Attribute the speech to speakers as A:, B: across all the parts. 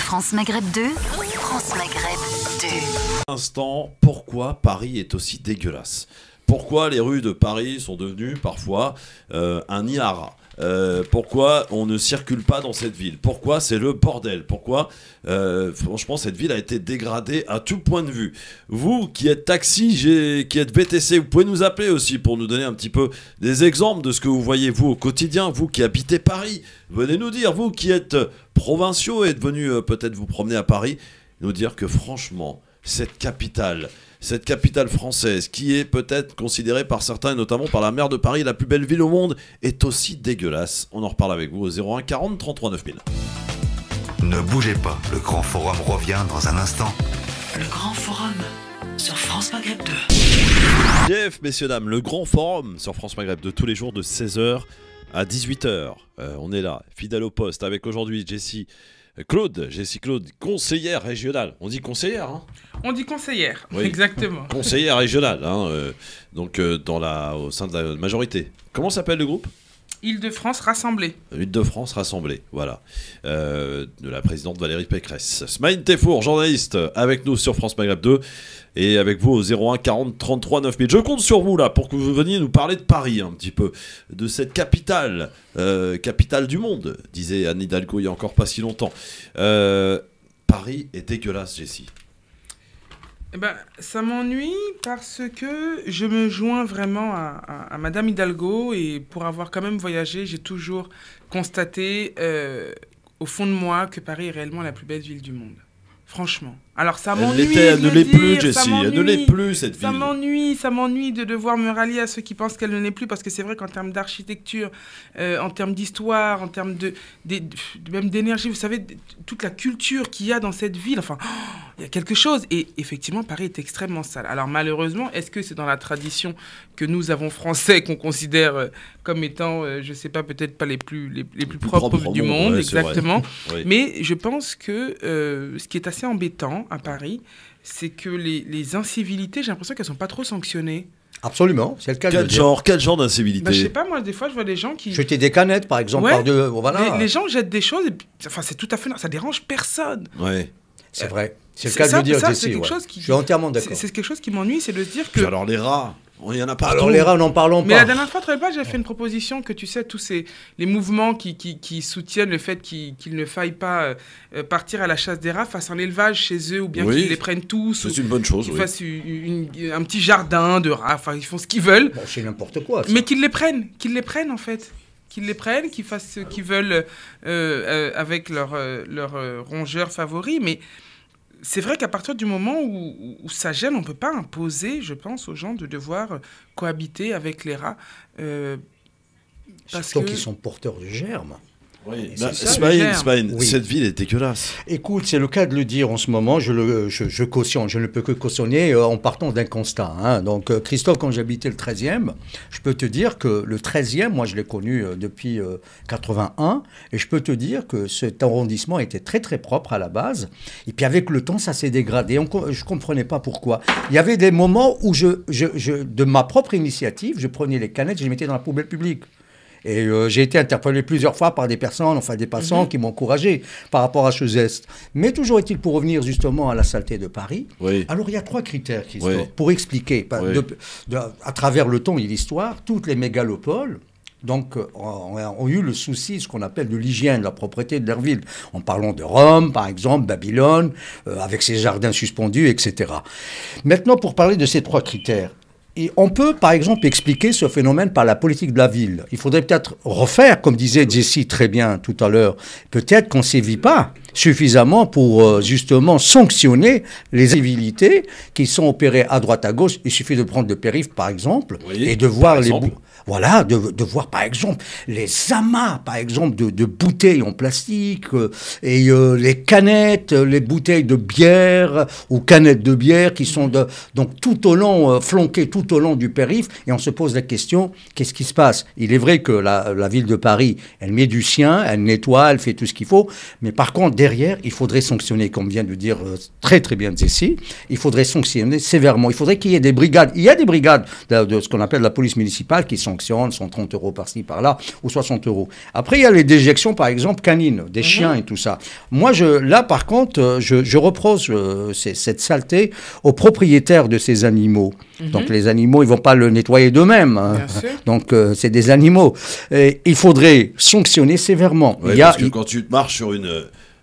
A: France Maghreb 2, France Maghreb 2.
B: Instant, pourquoi Paris est aussi dégueulasse? Pourquoi les rues de Paris sont devenues parfois un nid à rats? Pourquoi on ne circule pas dans cette ville? Pourquoi c'est le bordel? Pourquoi franchement cette ville a été dégradée à tout point de vue? Vous qui êtes taxi, qui êtes VTC, vous pouvez nous appeler aussi pour nous donner un petit peu des exemples de ce que vous voyez vous au quotidien. Vous qui habitez Paris, venez nous dire, vous qui êtes provinciaux et êtes venus peut-être vous promener à Paris, nous dire que franchement cette capitale française, qui est peut-être considérée par certains, et notamment par la maire de Paris, la plus belle ville au monde, est aussi dégueulasse. On en reparle avec vous au 01 40 33 9000.
C: Ne bougez pas, le Grand Forum revient dans un instant.
D: Le Grand Forum sur France Maghreb 2.
B: Jeff, messieurs, dames, le Grand Forum sur France Maghreb 2, tous les jours de 16h à 18h. On est là, fidèle au poste, avec aujourd'hui Jessie Claude, conseillère régionale. On dit conseillère, hein?
E: On dit conseillère,
B: oui.
E: Exactement.
B: Conseillère régionale, hein, au sein de la majorité. Comment s'appelle le groupe?
E: Île-de-France Rassemblée.
B: Île-de-France Rassemblée, voilà. De la présidente Valérie Pécresse. Smaïn Tefour, journaliste, avec nous sur France Maghreb 2. Et avec vous au 01 40 33 9000. Je compte sur vous là pour que vous veniez nous parler de Paris un petit peu. De cette capitale, capitale du monde, disait Anne Hidalgo il y a encore pas si longtemps. Paris est dégueulasse, Jessie.
E: Eh ben, ça m'ennuie parce que je me joins vraiment à Madame Hidalgo, et pour avoir quand même voyagé, j'ai toujours constaté au fond de moi que Paris est réellement la plus belle ville du monde. Franchement. Alors ça m'ennuie.
B: Elle ne l'est plus, Jessie. Elle ne l'est plus, cette ville.
E: Ça m'ennuie de devoir me rallier à ceux qui pensent qu'elle ne l'est plus, parce que c'est vrai qu'en termes d'architecture, en termes d'histoire, en termes même d'énergie, vous savez, toute la culture qu'il y a dans cette ville, enfin, il y a quelque chose. Et effectivement, Paris est extrêmement sale. Alors malheureusement, est-ce que c'est dans la tradition que nous avons français, qu'on considère comme étant, je ne sais pas, peut-être pas les plus propres du monde, ouais, exactement. Oui. Mais je pense que ce qui est assez embêtant à Paris, c'est que les incivilités, j'ai l'impression qu'elles ne sont pas trop sanctionnées.
F: Absolument, c'est le cas.
B: Quel genre d'incivilité?
E: Je sais pas, moi, des fois, je vois des gens qui...
F: Jeter des canettes, par exemple,
E: ouais,
F: par deux... Voilà.
E: Les gens jettent des choses, enfin, c'est tout à fait... Ça dérange personne.
F: Ouais, c'est vrai. C'est le cas de le dire, Jessie. Je suis entièrement d'accord.
E: C'est quelque chose qui m'ennuie, c'est de se dire que...
B: Alors, les rats... Il y en a partout.
F: Alors les rats, n'en parlons pas.
E: Mais la dernière fois, j'avais fait une proposition que, tu sais, tous les mouvements qui soutiennent le fait qu'il ne faille pas partir à la chasse des rats fassent un élevage chez eux, ou bien qu'ils les prennent tous.
B: C'est une bonne chose,
E: qu'ils fassent un petit jardin de rats, enfin ils font ce qu'ils veulent.
F: Bon, c'est n'importe quoi, ça.
E: Mais qu'ils les prennent en fait. Qu'ils fassent ce qu'ils veulent avec leur rongeur favori, mais... C'est vrai qu'à partir du moment où ça gêne, on ne peut pas imposer, je pense, aux gens de devoir cohabiter avec les rats.
F: Surtout qu'ils sont porteurs de germes.
B: Oui, Smaïn, oui. Cette ville est dégueulasse.
F: Écoute, c'est le cas de le dire en ce moment, je cautionne, je ne peux que cautionner en partant d'un constat. Hein. Donc, Christophe, quand j'habitais le 13e, je peux te dire que le 13e, moi je l'ai connu depuis 81, et je peux te dire que cet arrondissement était très très propre à la base, et puis avec le temps, ça s'est dégradé. Je ne comprenais pas pourquoi. Il y avait des moments où de ma propre initiative, je prenais les canettes et je les mettais dans la poubelle publique. Et j'ai été interpellé plusieurs fois par des personnes, enfin des passants qui m'ont encouragé par rapport à ce geste. Mais toujours est-il, pour revenir justement à la saleté de Paris, alors il y a 3 critères, Christophe, pour expliquer, à travers le temps et l'histoire, toutes les mégalopoles ont eu le souci, ce qu'on appelle de l'hygiène, de la propreté de leur ville. En parlant de Rome, par exemple, Babylone, avec ses jardins suspendus, etc. Maintenant, pour parler de ces 3 critères, et on peut, par exemple, expliquer ce phénomène par la politique de la ville. Il faudrait peut-être refaire, comme disait Jessie très bien tout à l'heure, peut-être qu'on ne sévit pas suffisamment pour justement sanctionner les civilités qui sont opérées à droite à gauche. Il suffit de prendre le périph', par exemple, et de voir les... Voilà, de voir par exemple les amas, par exemple, de bouteilles en plastique et les canettes, les bouteilles de bière ou canettes de bière qui sont donc tout au long, flanquées tout au long du périph', et on se pose la question, qu'est-ce qui se passe? Il est vrai que la ville de Paris, elle met du sien, elle nettoie, elle fait tout ce qu'il faut, mais par contre, derrière, il faudrait sanctionner, comme vient de dire très très bien Jessie, il faudrait sanctionner sévèrement. Il faudrait qu'il y ait des brigades. Il y a des brigades de ce qu'on appelle la police municipale qui sanctionnent, 130 € par-ci, par-là, ou 60 €. Après, il y a les déjections, par exemple, canines, des chiens et tout ça. Moi, là, par contre, je reproche cette saleté aux propriétaires de ces animaux. Donc, les animaux, ils ne vont pas le nettoyer d'eux-mêmes. Hein. Donc, c'est des animaux. Et il faudrait sanctionner sévèrement.
B: Ouais, parce que quand tu marches sur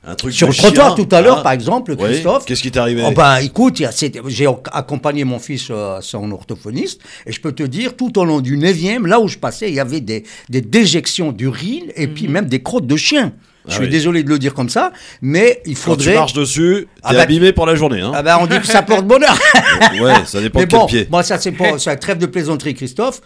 B: un truc
F: sur
B: de
F: le trottoir
B: chien,
F: tout à l'heure, par exemple, Christophe.
B: Qu'est-ce qui t'est arrivé?
F: Oh ben, écoute, j'ai accompagné mon fils à son orthophoniste et je peux te dire, tout au long du 9e, là où je passais, il y avait des déjections d'urine et puis même des crottes de chiens. Je suis désolé de le dire comme ça, mais il faudrait...
B: Quand tu marches dessus, t'es abîmé pour la journée. Hein.
F: Ah ben, on dit que ça porte bonheur.
B: Ouais, ça dépend de quel pied.
F: Moi, ça, c'est une trêve de plaisanterie, Christophe.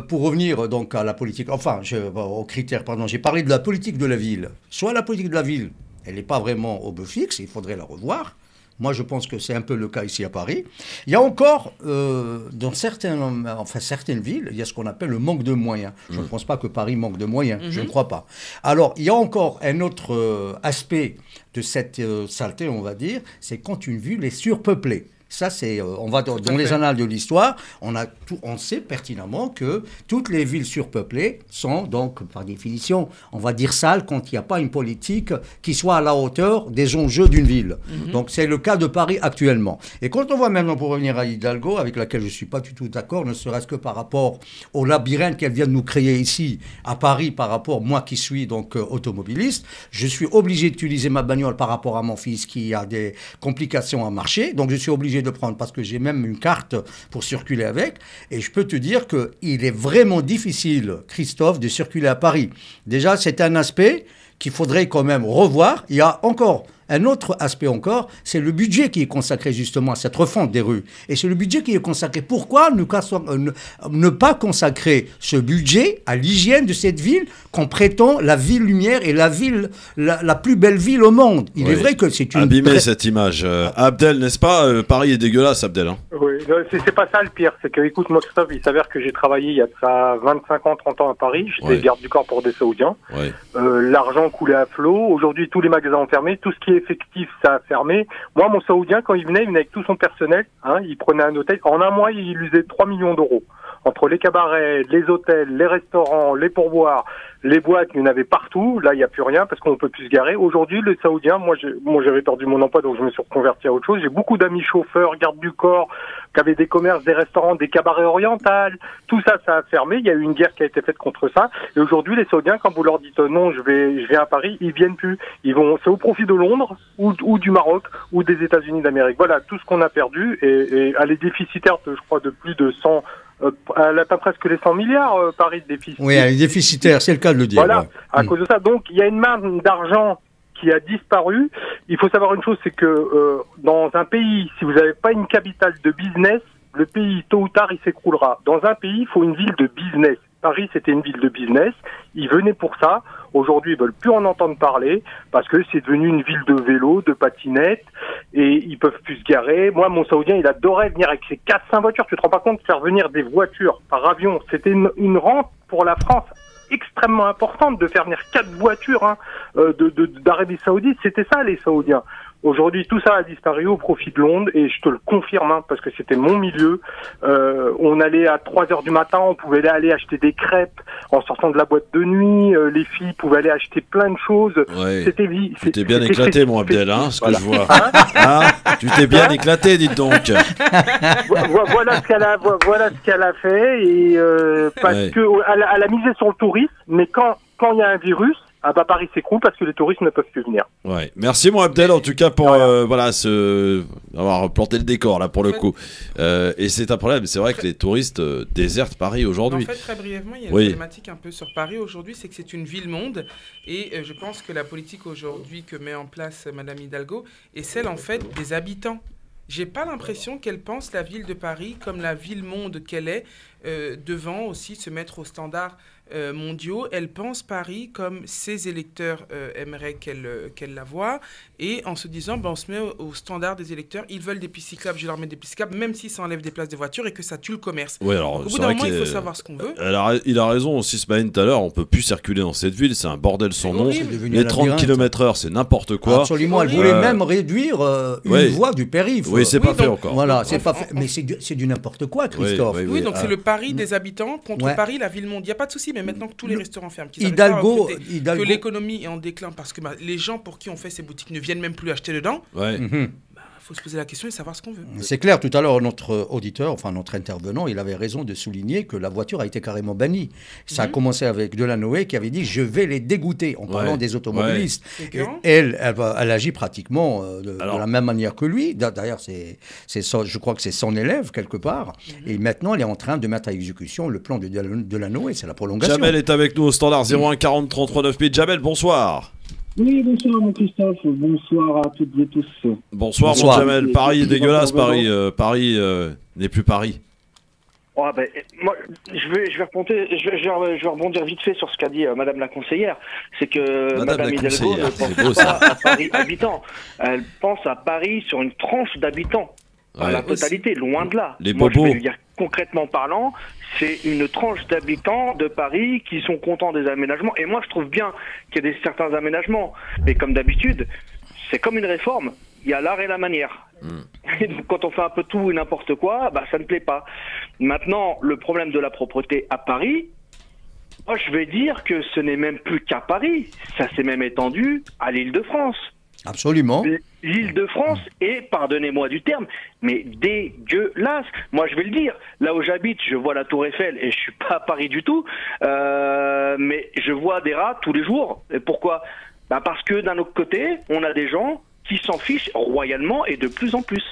F: Pour revenir donc à la politique, aux critères, pardon, j'ai parlé de la politique de la ville. Soit la politique de la ville, elle n'est pas vraiment au beau fixe, il faudrait la revoir. Moi, je pense que c'est un peu le cas ici à Paris. Il y a encore, dans certaines villes, il y a ce qu'on appelle le manque de moyens. Je ne pense pas que Paris manque de moyens, je ne crois pas. Alors, il y a encore un autre aspect de cette saleté, on va dire, c'est quand une ville est surpeuplée. Ça, c'est, on va dans les annales de l'histoire, on sait pertinemment que toutes les villes surpeuplées sont donc, par définition, on va dire sales quand il n'y a pas une politique qui soit à la hauteur des enjeux d'une ville. Donc, c'est le cas de Paris actuellement. Et quand on voit maintenant, pour revenir à Hidalgo, avec laquelle je ne suis pas du tout d'accord, ne serait-ce que par rapport au labyrinthe qu'elle vient de nous créer ici, à Paris, par rapport, moi qui suis donc automobiliste, je suis obligé d'utiliser ma bagnole par rapport à mon fils qui a des complications à marcher. Donc, je suis obligé de prendre parce que j'ai même une carte pour circuler avec et je peux te dire qu'il est vraiment difficile, Christophe, de circuler à Paris. Déjà, c'est un aspect qu'il faudrait quand même revoir. Il y a encore un autre aspect encore, c'est le budget qui est consacré justement à cette refonte des rues. Et c'est le budget qui est consacré. Pourquoi ne pas consacrer ce budget à l'hygiène de cette ville qu'on prétend la ville lumière et la ville, la plus belle ville au monde? Il est vrai que c'est une...
B: Abîmé cette image. Abdel, n'est-ce pas? Paris est dégueulasse, Abdel. Hein.
G: Oui, c'est pas ça le pire. C'est que, écoute, moi, Christophe, il s'avère que j'ai travaillé il y a ça 25 ans, 30 ans à Paris. J'étais garde du corps pour des Saoudiens. Ouais. L'argent coulait à flot. Aujourd'hui, tous les magasins ont fermé. Tout ce qui est effectif, ça a fermé. Moi, mon Saoudien, quand il venait avec tout son personnel. Hein, il prenait un hôtel. En un mois, il usait 3 millions d'euros. Entre les cabarets, les hôtels, les restaurants, les pourboires, les boîtes, il y en avait partout. Là, il n'y a plus rien parce qu'on ne peut plus se garer. Aujourd'hui, les Saoudiens, moi, j'avais perdu mon emploi, donc je me suis reconverti à autre chose. J'ai beaucoup d'amis chauffeurs, gardes du corps, qui avaient des commerces, des restaurants, des cabarets orientales. Tout ça, ça a fermé. Il y a eu une guerre qui a été faite contre ça. Et aujourd'hui, les Saoudiens, quand vous leur dites non, je viens à Paris, ils viennent plus. C'est au profit de Londres ou du Maroc ou des États-Unis d'Amérique. Voilà, tout ce qu'on a perdu. Et elle est déficitaire, je crois, de plus de 100... elle atteint presque les 100 milliards, Paris, de déficit.
F: Oui, elle est déficitaire, c'est le cas de le dire.
G: Voilà, à cause de ça. Donc, il y a une manne d'argent qui a disparu. Il faut savoir une chose, c'est que dans un pays, si vous n'avez pas une capitale de business, le pays, tôt ou tard, il s'écroulera. Dans un pays, il faut une ville de business. Paris, c'était une ville de business. Ils venaient pour ça. Aujourd'hui, ils veulent plus en entendre parler parce que c'est devenu une ville de vélo, de patinettes et ils peuvent plus se garer. Moi, mon Saoudien, il adorait venir avec ses 4-5 voitures. Tu te rends pas compte de faire venir des voitures par avion? C'était une rente pour la France extrêmement importante de faire venir 4 voitures d'Arabie Saoudite. C'était ça, les Saoudiens. Aujourd'hui, tout ça a disparu au profit de Londres et je te le confirme parce que c'était mon milieu. On allait à 3 heures du matin, on pouvait aller acheter des crêpes en sortant de la boîte de nuit. Les filles pouvaient aller acheter plein de choses. Ouais.
B: Tu t'es bien éclaté, mon Abdel, ce que je vois. Tu t'es bien éclaté, dites donc.
G: Voilà ce qu'elle a fait et parce que elle a misé sur le tourisme, mais quand il y a un virus. Ah bah Paris s'écroule parce que les touristes ne peuvent plus venir.
B: Ouais. Merci mon Abdel en tout cas pour avoir planté le décor là pour le coup. Et c'est un problème, c'est vrai que les touristes désertent Paris aujourd'hui.
E: En fait, très brièvement, il y a une problématique un peu sur Paris aujourd'hui, c'est que c'est une ville-monde et je pense que la politique aujourd'hui que met en place Madame Hidalgo est celle en fait des habitants. J'ai pas l'impression qu'elle pense la ville de Paris comme la ville-monde qu'elle est. devant aussi se mettre aux standards mondiaux. Elle pense Paris comme ses électeurs aimeraient qu'elle la voie, et en se disant, on se met au standard des électeurs, ils veulent des pistes cyclables, je leur mets des pistes cyclables, même si ça enlève des places de voitures et que ça tue le commerce.
B: Ouais, alors,
E: au bout d'un moment, il faut savoir ce qu'on veut.
B: Il a raison aussi, Smaïn, tout à l'heure, on peut plus circuler dans cette ville, c'est un bordel sans nom. Les 30 km/h, c'est n'importe quoi.
F: Absolument, elle voulait même réduire une voie du périph'.
B: Oui, c'est pas fait encore.
F: Voilà, c'est pas fait. Mais c'est du n'importe quoi, Christophe.
E: Oui, donc c'est le Paris des habitants contre Paris, la ville monde. Il n'y a pas de souci, mais maintenant que tous les restaurants ferment,
F: Hidalgo,
E: que l'économie est en déclin parce que les gens pour qui on fait ces boutiques ne viennent même plus acheter dedans. Il faut se poser la question et savoir ce qu'on veut.
F: C'est clair, tout à l'heure, notre auditeur, enfin notre intervenant, il avait raison de souligner que la voiture a été carrément bannie. Ça a commencé avec Delanoë qui avait dit « je vais les dégoûter » en parlant des automobilistes. Elle agit pratiquement de la même manière que lui. D'ailleurs, je crois que c'est son élève quelque part. Et maintenant, elle est en train de mettre à exécution le plan de Delanoë, c'est la prolongation.
B: Jamel est avec nous au standard 01 40 33 9000. Jamel, bonsoir.
H: Oui, bonsoir mon Christophe, bonsoir à toutes et tous.
B: Bonsoir. Mon Jamel, Paris est dégueulasse, Paris n'est plus Paris.
I: Oh, moi, je vais rebondir vite fait sur ce qu'a dit Madame la conseillère. C'est que Madame Hidalgo ne pense pas à Paris habitant. Elle pense à Paris sur une tranche d'habitants. La totalité, loin de là.
B: Moi, je vais
I: lui dire concrètement parlant, c'est une tranche d'habitants de Paris qui sont contents des aménagements. Et moi, je trouve bien qu'il y ait certains aménagements. Mais comme d'habitude, c'est comme une réforme. Il y a l'art et la manière. Et donc, quand on fait un peu tout et n'importe quoi, ça ne plaît pas. Maintenant, le problème de la propreté à Paris, moi, je vais dire que ce n'est même plus qu'à Paris. Ça s'est même étendu à l'Île-de-France.
F: Absolument.
I: L'Île-de-France est, pardonnez-moi du terme, mais dégueulasse. Moi, je vais le dire. Là où j'habite, je vois la Tour Eiffel et je suis pas à Paris du tout. Mais je vois des rats tous les jours. Et pourquoi ? Parce que d'un autre côté, on a des gens qui s'en fichent royalement et de plus en plus.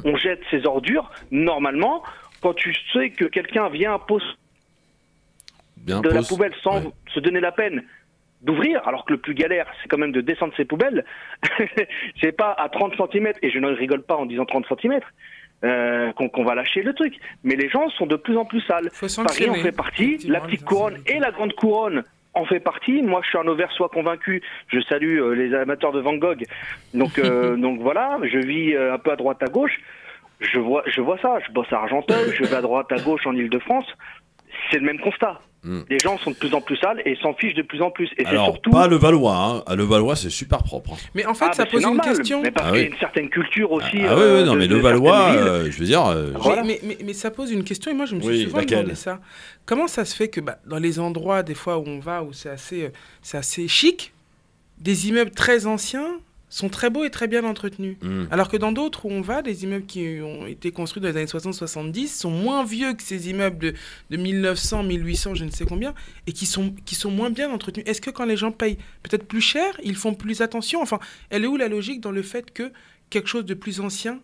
I: On jette ses ordures, normalement, quand tu sais que quelqu'un vient poser la poubelle sans se donner la peine d'ouvrir, alors que le plus galère, c'est quand même de descendre ses poubelles. C'est pas à 30 cm, et je ne rigole pas en disant 30 cm, qu'on va lâcher le truc. Mais les gens sont de plus en plus sales. Paris en fait partie, la petite couronne et la grande couronne en fait partie. Moi, je suis un Auversois convaincu. Je salue les amateurs de Van Gogh. Donc, donc voilà, je vis un peu à droite à gauche. Je vois ça. Je bosse à Argenteuil, je vais à droite à gauche en Île-de-France. C'est le même constat. Les gens sont de plus en plus sales et s'en fichent de plus en plus. Et
B: alors,
I: c'est surtout
B: pas le Valois. Hein. À le Valois, c'est super propre.
E: Mais en fait, ça pose une question.
I: Mais parce qu'il y a une certaine culture aussi.
B: Oui, non, mais le Valois, je veux dire.
E: Voilà. Mais ça pose une question et moi, je me suis souvent demandé ça. Comment ça se fait que dans les endroits, des fois, où on va, où c'est assez chic, des immeubles très anciens sont très beaux et très bien entretenus. Alors que dans d'autres où on va, des immeubles qui ont été construits dans les années 60-70 sont moins vieux que ces immeubles de 1900, 1800, je ne sais combien, et qui sont moins bien entretenus. Est-ce que quand les gens payent peut-être plus cher, ils font plus attention ? Enfin, elle est où la logique dans le fait que quelque chose de plus ancien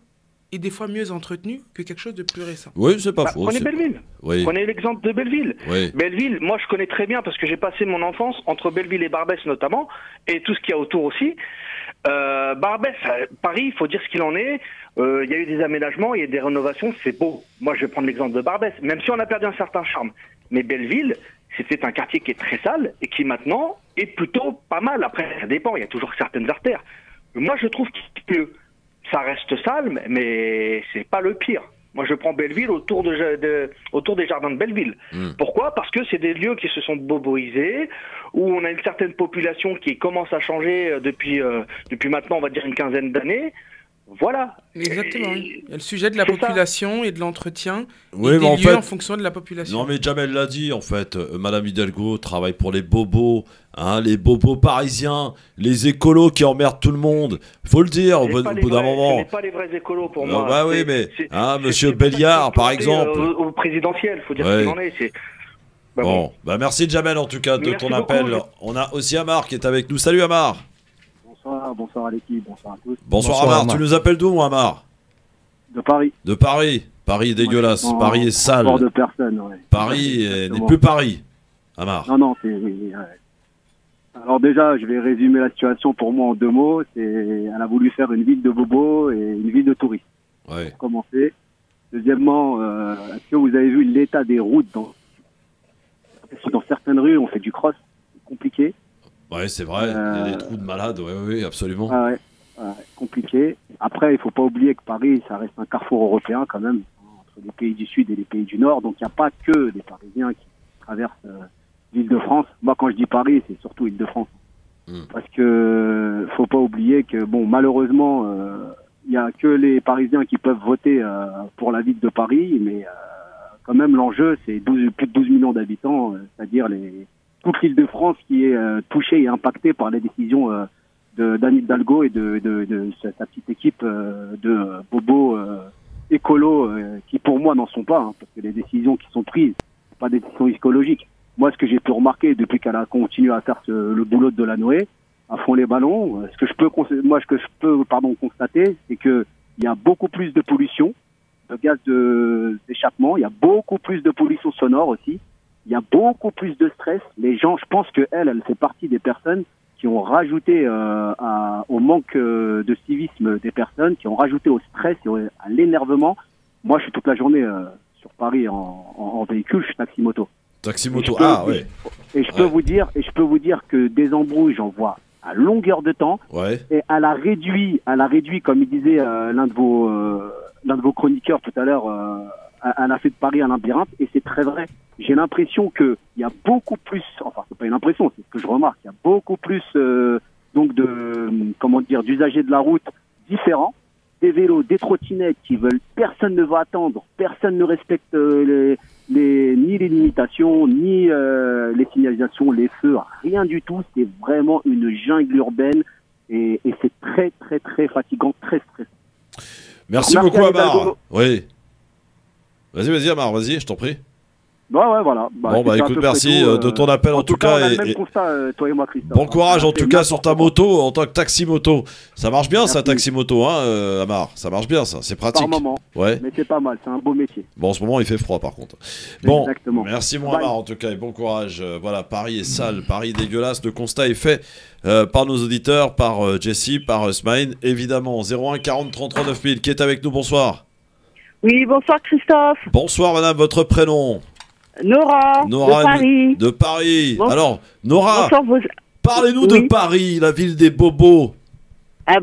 E: est des fois mieux entretenu que quelque chose de plus récent ?
B: Oui, c'est pas faux.
I: Prenez Belleville.
B: Oui.
I: Prenez l'exemple de Belleville.
B: Oui.
I: Belleville, moi je connais très bien parce que j'ai passé mon enfance entre Belleville et Barbès notamment, et tout ce qu'il y a autour aussi. Barbès, Paris, il faut dire ce qu'il en est. Il y a eu des aménagements, il y a eu des rénovations, c'est beau. Moi, je vais prendre l'exemple de Barbès, même si on a perdu un certain charme. Mais Belleville, c'était un quartier qui est très sale et qui maintenant est plutôt pas mal. Après, ça dépend, il y a toujours certaines artères. Moi, je trouve que ça reste sale, mais c'est pas le pire. Moi, je prends Belleville autour des jardins de Belleville. Pourquoi ? Parce que c'est des lieux qui se sont boboisés, où on a une certaine population qui commence à changer depuis maintenant, on va dire, une quinzaine d'années. Voilà.
E: Exactement. Il y a le sujet de la population et de l'entretien,
B: oui,
E: et des lieux en fonction de la population.
B: Non, mais Jamel l'a dit, en fait. Madame Hidalgo travaille pour les bobos, les bobos parisiens, les écolos qui emmerdent tout le monde. Il faut le dire, au bout d'un moment.
I: Ce n'est pas les vrais écolos pour moi.
B: Bah oui, mais monsieur Belliard, par exemple.
I: Au présidentiel, il faut dire ce qu'il en est.
B: Bon, merci Jamel en tout cas de ton appel. On a aussi Amar qui est avec nous. Salut Amar.
H: Bonsoir à l'équipe, bonsoir à tous.
B: Bonsoir Amar, tu nous appelles d'où Amar ?
H: De Paris.
B: De Paris. Paris est dégueulasse, Paris est sale.
H: De personne, ouais.
B: Paris n'est plus Paris, Amar.
H: Non, c'est... Alors déjà, je vais résumer la situation pour moi en 2 mots. Elle a voulu faire une ville de bobos et une ville de touristes.
B: Ouais.
H: Pour commencer. Deuxièmement, est-ce que vous avez vu l'état des routes dans certaines rues, on fait du cross, c'est compliqué.
B: Ouais, c'est vrai, il y a des trous de malades, oui, absolument.
H: Compliqué. Après, il faut pas oublier que Paris, ça reste un carrefour européen quand même, entre les pays du Sud et les pays du Nord, donc il n'y a pas que des Parisiens qui traversent l'Île-de-France. Moi, quand je dis Paris, c'est surtout Île-de-France. Parce que faut pas oublier que, bon, malheureusement, il n'y a que les Parisiens qui peuvent voter pour la ville de Paris, mais quand même l'enjeu c'est plus de 12 millions d'habitants, c'est-à-dire toute l'Île-de-France qui est touchée et impactée par les décisions d'Anne Hidalgo et de sa petite équipe de bobos écolos qui pour moi n'en sont pas, hein, parce que les décisions qui sont prises, c'est pas des décisions écologiques. Moi, ce que j'ai pu remarquer depuis qu'elle a continué à faire le boulot de Delanoë, à fond les ballons, ce que je peux constater, c'est que il y a beaucoup plus de pollution, de gaz d'échappement, il y a beaucoup plus de pollution sonore aussi, il y a beaucoup plus de stress. Les gens, je pense que elle fait partie des personnes qui ont rajouté au manque de civisme des personnes, qui ont rajouté au stress et à l'énervement. Moi, je suis toute la journée sur Paris en véhicule, je suis taxi-moto.
B: Taxi-moto, ouais.
H: Et je peux vous dire que des embrouilles, j'en vois à longueur de temps.
B: Ouais.
H: Et elle a réduit, comme il disait l'un de vos chroniqueurs tout à l'heure, elle a fait de Paris un labyrinthe, et c'est très vrai. J'ai l'impression qu'il y a beaucoup plus, enfin c'est pas une impression, c'est ce que je remarque, il y a beaucoup plus d'usagers de la route différents, des vélos, des trottinettes qui veulent, personne ne va attendre, personne ne respecte ni les limitations, ni les signalisations, les feux, rien du tout. C'est vraiment une jungle urbaine et c'est très très très fatigant, très stressant.
B: Merci beaucoup Amar. Oui. Vas-y Amar, vas-y, je t'en prie.
H: Ouais, voilà.
B: Écoute, merci de ton appel en tout cas.
H: On a le même constat, toi et moi, Christophe.
B: Bon courage en tout cas sur ta moto en tant que taxi-moto. Ça marche bien ça, taxi-moto, hein, Amar. Ça marche bien ça, c'est pratique.
H: Par moment, mais c'est pas mal, c'est un beau métier.
B: Bon, en ce moment il fait froid par contre. Bon,
H: exactement.
B: Merci mon Amar en tout cas et bon courage. Voilà, Paris est sale, Paris dégueulasse. Le constat est fait par nos auditeurs, par Jessie, par Smaïn. Évidemment, 01 40 33 9000 qui est avec nous, bonsoir.
J: Oui, bonsoir Christophe.
B: Bonsoir madame, votre prénom?
J: Nora, de Paris.
B: De Paris.
J: Bon.
B: Alors, Nora, parlez-nous
J: oui.
B: de Paris, la ville des bobos.
J: Ah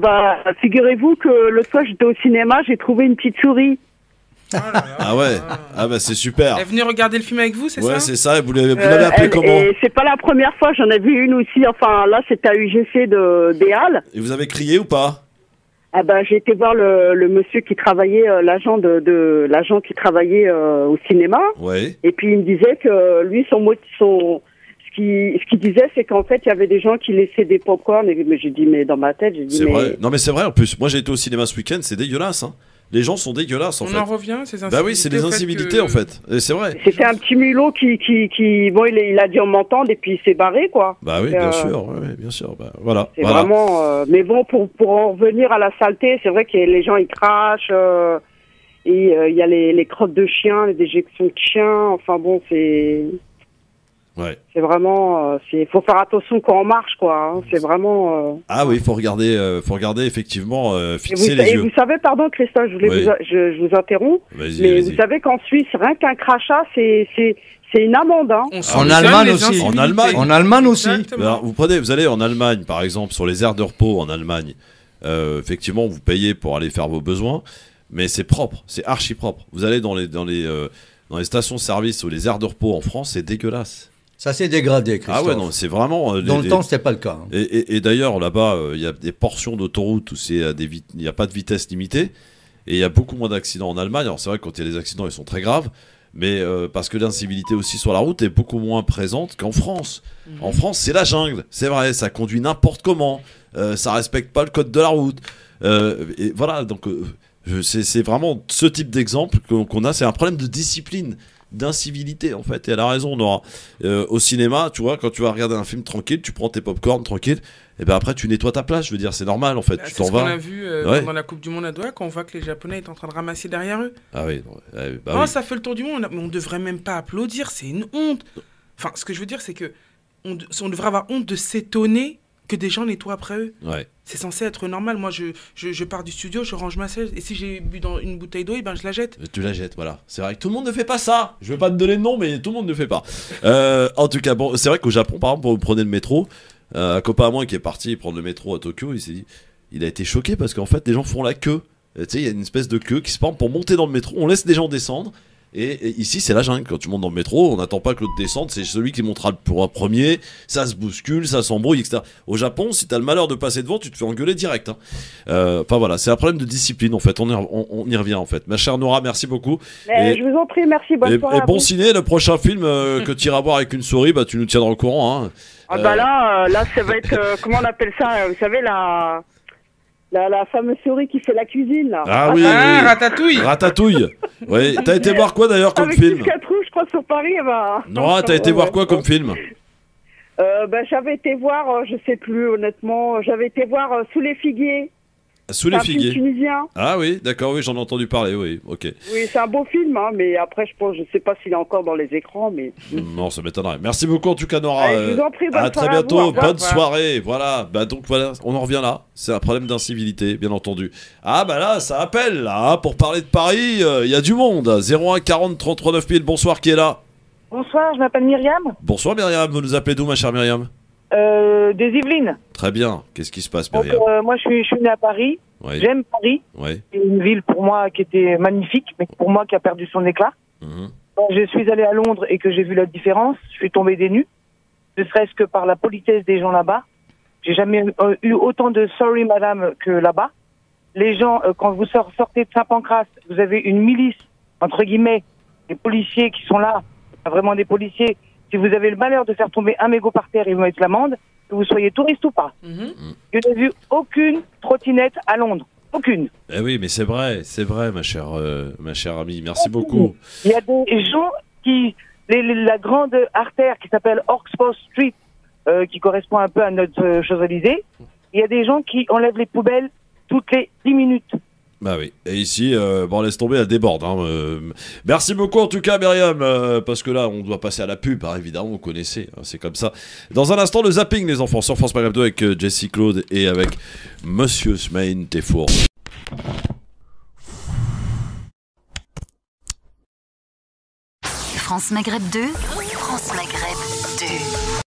J: figurez-vous que l'autre fois j'étais au cinéma, j'ai trouvé une petite souris.
B: Ah ouais, c'est super.
E: Elle est venue regarder le film avec vous, c'est ça?
B: Ouais, c'est ça, vous l'avez appelé comment?
J: Et c'est pas la première fois, j'en ai vu une aussi, enfin là c'était à UGC des Halles.
B: Et vous avez crié ou pas?
J: J'ai été voir le monsieur qui travaillait, l'agent qui travaillait au cinéma.
B: Ouais.
J: Et puis il me disait que lui, ce qu'il disait, c'est qu'en fait, il y avait des gens qui laissaient des pop-corn. Mais j'ai dit, mais dans ma tête, j'ai dit,
B: c'est vrai. Non, mais c'est vrai en plus. Moi, j'ai été au cinéma ce week-end, c'est dégueulasse, hein. Les gens sont dégueulasses en fait.
E: On en revient, ces incivilités.
B: Bah oui, c'est des incivilités en fait. Et c'est vrai.
J: C'était un petit mulot qui bon, il a dit on m'entende et puis il s'est barré quoi.
B: Bah oui, bien sûr, bien sûr. Bah, voilà.
J: C'est vraiment. Mais bon, pour en revenir à la saleté, c'est vrai que les gens ils crachent. Et il y a les crottes de chiens, les déjections de chiens. Enfin bon, c'est.
B: Ouais.
J: C'est vraiment, faut faire attention quand on marche, quoi. Hein. C'est vraiment.
B: Ah oui, faut regarder effectivement, fixer les yeux.
J: Et vous savez, pardon, Christophe, je vous interromps. Mais vous savez qu'en Suisse, rien qu'un crachat, c'est une amende. Hein.
F: En Allemagne aussi. En Allemagne aussi.
B: Alors, vous allez en Allemagne, par exemple, sur les aires de repos en Allemagne. Effectivement, vous payez pour aller faire vos besoins, mais c'est propre, c'est archi propre. Vous allez dans les stations-service ou les aires de repos en France, c'est dégueulasse.
F: Ça s'est dégradé, Christophe.
B: Ah ouais, non, c'est vraiment...
F: Dans le temps, c'était pas le cas. Hein.
B: Et d'ailleurs, là-bas, il y a des portions d'autoroute où il n'y a pas de vitesse limitée, et il y a beaucoup moins d'accidents en Allemagne. Alors c'est vrai que quand il y a des accidents, ils sont très graves, mais parce que l'incivilité aussi sur la route est beaucoup moins présente qu'en France. En France, c'est la jungle, c'est vrai, ça conduit n'importe comment, ça respecte pas le code de la route. Et voilà, donc c'est vraiment ce type d'exemple qu'on a, c'est un problème de discipline, d'incivilité en fait, et elle a raison Nora. Au cinéma, tu vois, quand tu vas regarder un film tranquille, tu prends tes popcorn tranquille, et ben après tu nettoies ta place, je veux dire, c'est normal en fait, tu t'en vas.
E: C'est ce qu'on a vu dans la Coupe du Monde à Doha, quand on voit que les Japonais étaient en train de ramasser derrière eux.
B: Ah oui,
E: oui. Ça fait le tour du monde, mais on devrait même pas applaudir, c'est une honte. Enfin, ce que je veux dire, c'est que on devrait avoir honte de s'étonner que des gens nettoient après eux.
B: Ouais.
E: C'est censé être normal. Moi, je pars du studio, je range ma selle. Et si j'ai bu dans une bouteille d'eau, ben, je la jette.
B: Tu la jettes, voilà. C'est vrai que tout le monde ne fait pas ça. Je veux pas te donner de nom, mais tout le monde ne fait pas. En tout cas, bon, c'est vrai qu'au Japon, par exemple, vous prenez le métro. Un copain à moi qui est parti prendre le métro à Tokyo, il a été choqué parce qu'en fait, les gens font la queue. Tu sais, il y a une espèce de queue qui se forme pour monter dans le métro. On laisse des gens descendre. Et ici, c'est la jungle. Quand tu montes dans le métro, on n'attend pas que l'autre descende. C'est celui qui montera le premier. Ça se bouscule, ça s'embrouille, etc. Au Japon, si t'as le malheur de passer devant, tu te fais engueuler direct. Hein. Enfin voilà, c'est un problème de discipline en fait. On y revient en fait. Ma chère Nora, merci beaucoup.
J: Je vous en prie, merci. Bonne soirée.
B: Et bon ciné, le prochain film que tu iras voir avec une souris, bah tu nous tiendras au courant. Hein.
J: Ah bah là, ça va être comment on appelle ça? Vous savez la fameuse souris qui fait la cuisine là.
B: Ah oui,
E: Ratatouille.
B: Ratatouille. Oui, t'as été voir quoi d'ailleurs comme film?
J: Avec 4 roues, je crois, sur Paris. Bah...
B: Nora, t'as été voir quoi comme film?
J: J'avais été voir, je sais plus honnêtement, j'avais été voir Sous les figuiers.
B: Sous les figuiers.
J: Un film tunisien.
B: Ah oui, d'accord, oui, j'en ai entendu parler, oui, ok.
J: Oui, c'est un beau film, hein, mais après, je sais pas s'il est encore dans les écrans, mais...
B: Non, ça m'étonnerait. Merci beaucoup en tout cas, Nora.
J: Allez, je vous en prie, bonne
B: à très
J: soirée
B: bientôt, bonne
J: revoir.
B: soirée. Voilà, bah donc voilà, on en revient là. C'est un problème d'incivilité, bien entendu. Ah bah là, ça appelle, là, hein, pour parler de Paris, il y a du monde. 01 40 33 9000, bonsoir, qui est là?
K: Bonsoir, je m'appelle Myriam.
B: Bonsoir Myriam, vous nous appelez d'où, ma chère Myriam?
K: Des Yvelines.
B: Très bien, qu'est-ce qui se passe,
K: Donc,
B: Myriam?
K: moi, je suis née à Paris.
B: Ouais.
K: J'aime Paris.
B: Ouais.
K: C'est une ville pour moi qui était magnifique, mais pour moi qui a perdu son éclat. Quand je suis allée à Londres et que j'ai vu la différence, je suis tombée des nues, ne serait-ce que par la politesse des gens là-bas. J'ai jamais eu autant de sorry madame que là-bas. Les gens, quand vous sortez de Saint-Pancras, vous avez une milice, entre guillemets, des policiers qui sont là, pas vraiment des policiers. Si vous avez le malheur de faire tomber un mégot par terre, ils vont mettre l'amende, que vous soyez touriste ou pas. Je n'ai vu aucune trottinette à Londres. Aucune.
B: Eh oui, mais c'est vrai, ma chère amie. Merci beaucoup.
K: Il y a des gens qui... la grande artère qui s'appelle Oxford Street, qui correspond un peu à notre Champs-Élysées, il y a des gens qui enlèvent les poubelles toutes les 10 minutes.
B: Bah oui, et ici, bon, laisse tomber, elle déborde. Hein. Merci beaucoup en tout cas, Myriam, parce que là, on doit passer à la pub, hein, évidemment, vous connaissez, hein, c'est comme ça. Dans un instant, le zapping, les enfants, sur France Maghreb 2 avec Jessie Claude et avec Monsieur Smaïn Tefour.
A: France Maghreb 2, France Maghreb 2.